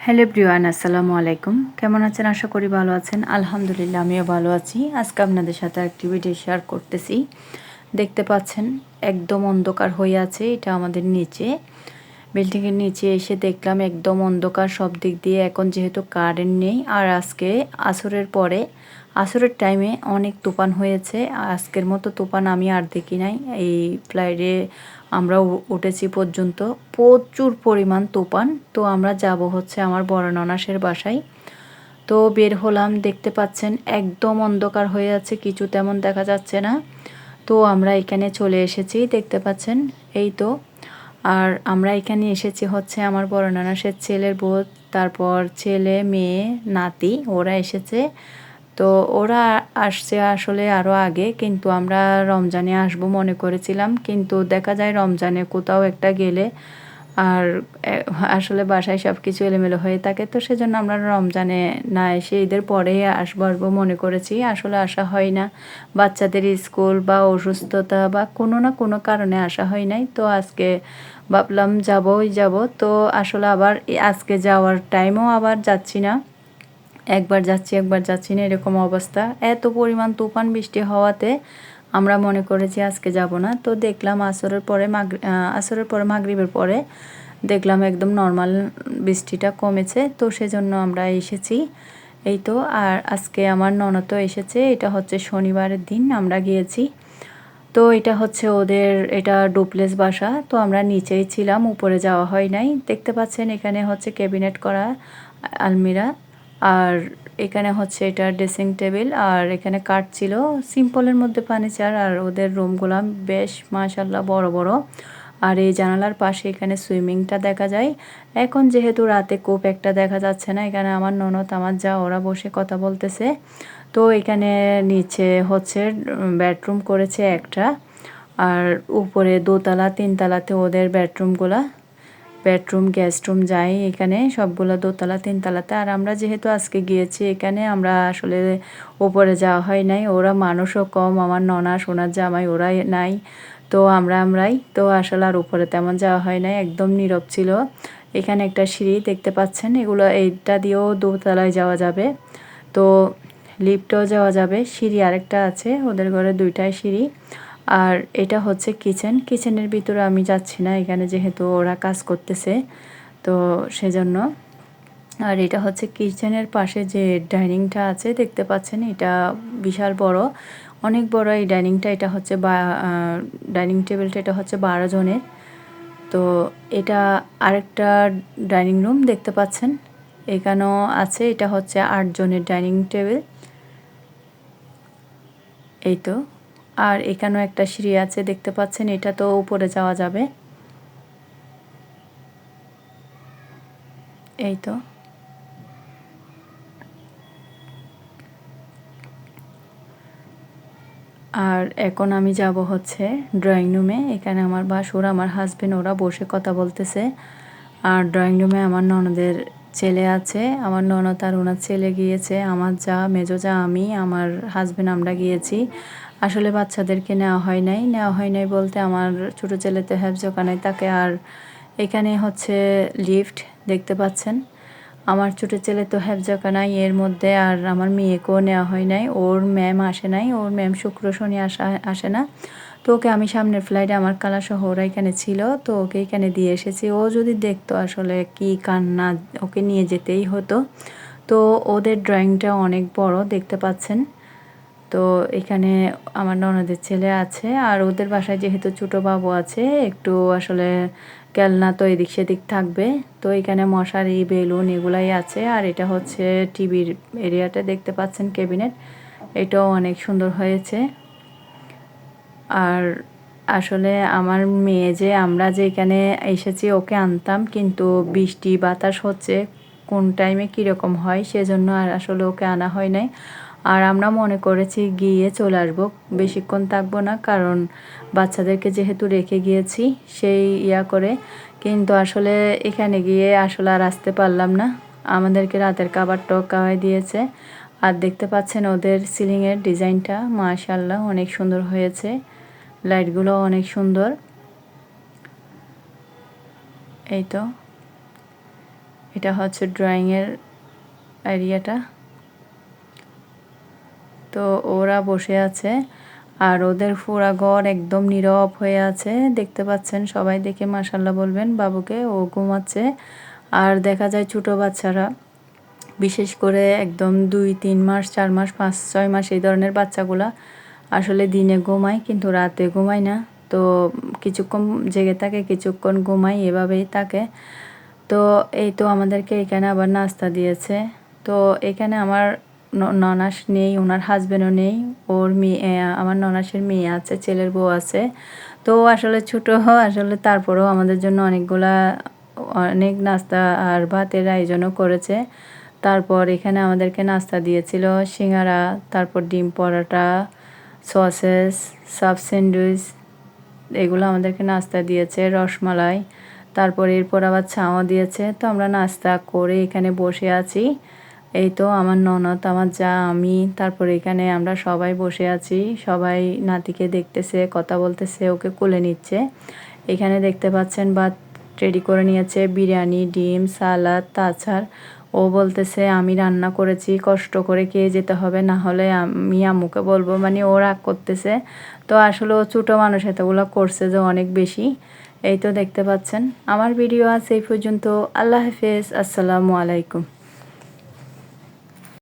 Hello everyone, আসসালামু আলাইকুম। কেমন আছেন? আশা করি ভালো আছেন। আলহামদুলিল্লাহ, আমিও ভালো আছি। আজকে আপনাদের সাথে একটি ভিডিও শেয়ার করতেছি। দেখতে পাচ্ছেন একদম অন্ধকার হয়ে আছে। এটা আমাদের নিচে, বিল্ডিংয়ের নিচে এসে দেখলাম একদম অন্ধকার সব দিক দিয়ে। এখন যেহেতু কারেন্ট নেই, আর আজকে আসরের টাইমে অনেক তুফান হয়েছে। আজকের মতো তুফান আমি আর দেখি নাই। এই ফ্লাইটে আমরা উঠেছি পর্যন্ত প্রচুর পরিমাণ তুফান। তো আমরা যাব হচ্ছে আমার বড় ননাসের বাসায়। তো বের হলাম, দেখতে পাচ্ছেন একদম অন্ধকার হয়ে আছে, কিছু তেমন দেখা যাচ্ছে না। তো আমরা এখানে চলে এসেছি, দেখতে পাচ্ছেন এই তো। আর আমরা এখানে এসেছি হচ্ছে আমার বড় ননাসের ছেলের বউ, তারপর ছেলে মেয়ে নাতি ওরা এসেছে। তো ওরা আসছে আসলে আরও আগে, কিন্তু আমরা রমজানে আসবো মনে করেছিলাম, কিন্তু দেখা যায় রমজানে কোথাও একটা গেলে আর আসলে বাসায় সব কিছু এলোমেলো হয়ে থাকে। তো সেজন্য আমরা রমজানে না এসে ঈদের পরে আসবো মনে করেছি, আসলে আসা হয় না। বাচ্চাদের স্কুল বা অসুস্থতা বা কোনো না কোনো কারণে আসা হয় নাই। তো আজকে ভাবলাম যাবই যাব। তো আসলে আবার আজকে যাওয়ার টাইমও আবার যাচ্ছি না, একবার যাচ্ছি না, এরকম অবস্থা। এত পরিমাণ তুফান বৃষ্টি হওয়াতে আমরা মনে করেছি আজকে যাব না। তো দেখলাম আসরের পরে মাগরিবের পরে দেখলাম একদম নর্মাল বৃষ্টিটা কমেছে। তো সেজন্য আমরা এসেছি এই তো। আর আজকে আমার ননদও এসেছে। এটা হচ্ছে শনিবারের দিন আমরা গিয়েছি। তো এটা হচ্ছে ওদের, এটা ডুপ্লেক্স বাসা। তো আমরা নিচেই ছিলাম, উপরে যাওয়া হয় নাই। দেখতে পাচ্ছেন এখানে হচ্ছে ক্যাবিনেট করা আলমিরা, আর এখানে হচ্ছে এটা ড্রেসিং টেবিল, আর এখানে কাঠ ছিল সিম্পলের মধ্যে ফার্নিচার। আর ওদের রুমগুলো বেশ মাশাল্লাহ বড় বড়। আর এই জানালার পাশে এখানে সুইমিংটা দেখা যায়। এখন যেহেতু রাতে খুব একটা দেখা যাচ্ছে না, এখানে আমার ননদ আমার যা ওরা বসে কথা বলতেছে। তো এখানে নিচে হচ্ছে বেডরুম করেছে একটা, আর উপরে দোতলা তিনতলাতে ওদের বেডরুম গেস্ট রুম যায় এখানে সবগুলো দোতলা তিনতলাতে। আর আমরা যেহেতু আজকে গিয়েছি এখানে, আমরা আসলে উপরে যাওয়া হয় নাই। ওরা মানুষও কম, আমার ননা সোনার জামাই ওরাই নাই। তো আমরাই তো আসলে আর উপরে তেমন যাওয়া হয় নাই, একদম নীরব ছিল। এখানে একটা সিঁড়ি দেখতে পাচ্ছেন, এইটা দিয়েও দোতলায় যাওয়া যাবে। তো লিফটও যাওয়া যাবে, সিঁড়ি আরেকটা আছে, ওদের ঘরে দুইটাই সিঁড়ি। আর এটা হচ্ছে কিচেনের ভিতরে আমি যাচ্ছি না এখানে, যেহেতু ওরা কাজ করতেছে, তো সেজন্য। আর এটা হচ্ছে কিচেনের পাশে যে ডাইনিংটা আছে, দেখতে পাচ্ছেন এটা বিশাল বড়, অনেক বড় এই ডাইনিংটা। এটা হচ্ছে ডাইনিং টেবিলটা এটা হচ্ছে 12 জনের। তো এটা আরেকটা ডাইনিং রুম দেখতে পাচ্ছেন এখানেও আছে, এটা হচ্ছে 8 জনের ডাইনিং টেবিল এই তো। আর এখানেও একটা সিঁড়ি আছে দেখতে পাচ্ছেন, এটা তো উপরে যাওয়া যাবে এই তো। আর এখন আমি যাব হচ্ছে ড্রয়িং রুমে। এখানে আমার ভাসুর আমার হাজবেন্ড ওরা বসে কথা বলতেছে। আর ড্রয়িং রুমে আমার ননদের ছেলে আছে, আমার ননদ আর ওনার ছেলে গিয়েছে, আমার যা মেজো যা আমি আমার হাজবেন্ড আমরা গিয়েছি। আসলে বাচ্চাদেরকে নেওয়া হয় নাই বলতে আমার ছোট ছেলে তো হেফজোখানায় থাকে। আর এখানে হচ্ছে লিফট দেখতে পাচ্ছেন, আমার ছোটো ছেলে তো হেফজখানায় এর মধ্যে। আর আমার মেয়েকেও নেওয়া হয় নাই, ওর ম্যাম আসে নাই, ওর ম্যাম শুক্র শনি আসে না। তো ওকে আমি সামনের ফ্লাইটে আমার কালাসহ ওরা এখানে ছিল, তো ওকে এখানে দিয়ে এসেছি। ও যদি দেখতো আসলে কি কান্না, ওকে নিয়ে যেতেই হতো। তো ওদের ড্রয়িংটা অনেক বড় দেখতে পাচ্ছেন। তো এখানে আমার ননদের ছেলে আছে, আর ওদের বাসায় যেহেতু ছোটো বাবু আছে একটু আসলে খেলনা তো এদিক সেদিক থাকবে। তো এখানে মশারি বেলুন এগুলাই আছে। আর এটা হচ্ছে টিভির এরিয়াটা দেখতে পাচ্ছেন, ক্যাবিনেট, এটাও অনেক সুন্দর হয়েছে। আর আসলে আমার মেয়ে যে, আমরা যে এখানে এসেছি ওকে আনতাম, কিন্তু বৃষ্টি বাতাস হচ্ছে, কোন টাইমে কীরকম হয় সেজন্য আর আসলে ওকে আনা হয় নাই। আর আমরা মনে করেছি গিয়ে চলে আসবো, বেশিক্ষণ থাকবো না, কারণ বাচ্চাদেরকে যেহেতু রেখে গিয়েছি সেই করে। কিন্তু আসলে এখানে গিয়ে আসলে আর আসতে পারলাম না, আমাদেরকে রাতের খাবারটাও খাওয়াই দিয়েছে। আর দেখতে পাচ্ছেন ওদের সিলিংয়ের ডিজাইনটা মাশাআল্লাহ অনেক সুন্দর হয়েছে, লাইটগুলো অনেক সুন্দর এই তো। এটা হচ্ছে ড্রয়িংয়ের এরিয়াটা। তো ওরা বসে আছে আর ওদের পুরা ঘর একদম নীরব হয়ে আছে, দেখতে পাচ্ছেন। সবাই দেখে মাশাল্লাহ বলবেন বাবুকে, ও ঘুমাচ্ছে। আর দেখা যায় ছোট বাচ্চারা, বিশেষ করে একদম 2-3 মাস, 4 মাস, 5-6 মাস এই ধরনের বাচ্চাগুলা আসলে দিনে ঘুমায় কিন্তু রাতে ঘুমায় না। তো কিছুক্ষণ জেগে থাকে, কিছুক্ষণ ঘুমায়, এভাবেই থাকে। তো এই তো আমাদেরকে এখানে আবার নাস্তা দিয়েছে। তো এখানে আমার ননাস নেই, ওনার হাজবেন্ডও নেই, ওর মেয়ে, আমার ননাসের মেয়ে আছে, ছেলের বউ আছে। তো আসলে ছোট, আসলে তারপরেও আমাদের জন্য অনেক নাস্তা আর ভাতের আয়োজনও করেছে। তারপর এখানে আমাদেরকে নাস্তা দিয়েছিল সিঙ্গারা, তারপর ডিম পরোটা, সসেস, সাব স্যান্ডউইচ, এগুলো আমাদেরকে নাস্তা দিয়েছে, রসমালাই। তারপর এরপর আবার চাও দিয়েছে। তো আমরা নাস্তা করে এখানে বসে আছি। এই তো আমার ননদ, আমার যা, আমি, তারপর এখানে আমরা সবাই বসে আছি। সবাই নাতিকে দেখতেছে, কথা বলতেছে, ওকে কোলে নিচ্ছে। এখানে দেখতে পাচ্ছেন ভাত রেডি করে নিয়েছে, বিরিয়ানি, ডিম, সালাদ, আচার। ও বলতেছে আমি রান্না করেছি, কষ্ট করে খেয়ে যেতে হবে, না হলে আমি আম্মুকে বলবো, মানে ও রাগ করতেছে। তো আসলে ও ছোটো মানুষ, এতগুলো করছে যে অনেক বেশি। এই তো দেখতে পাচ্ছেন। আমার ভিডিও আছে এই পর্যন্ত। আল্লাহ হাফেজ, আসসালামু আলাইকুম।